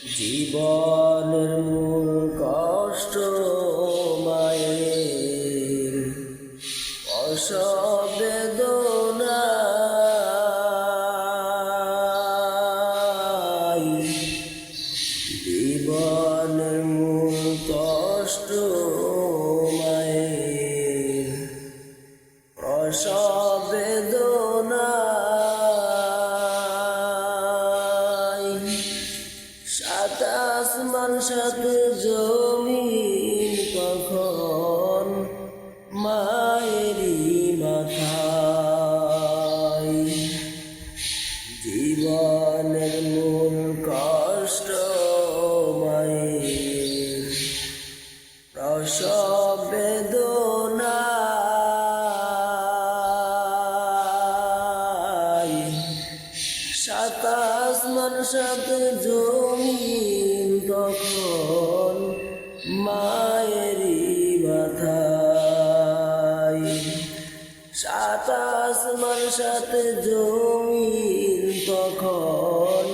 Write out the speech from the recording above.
জীবনের মূল কষ্ট মায়ের প্রসব বেদনায়। জীবনের মূল কষ্ট মায়ের প্রসব বেদনায়। সাত আসমান সাত জমিন তখন মায়েরই মাথায়। জীবনের মূল কষ্ট মায়ের প্রসব বেদনায়। সাত আসমান সাত জমিন তখন মায়েরই মাথায়। সাত আসমান সাত জমিন তখন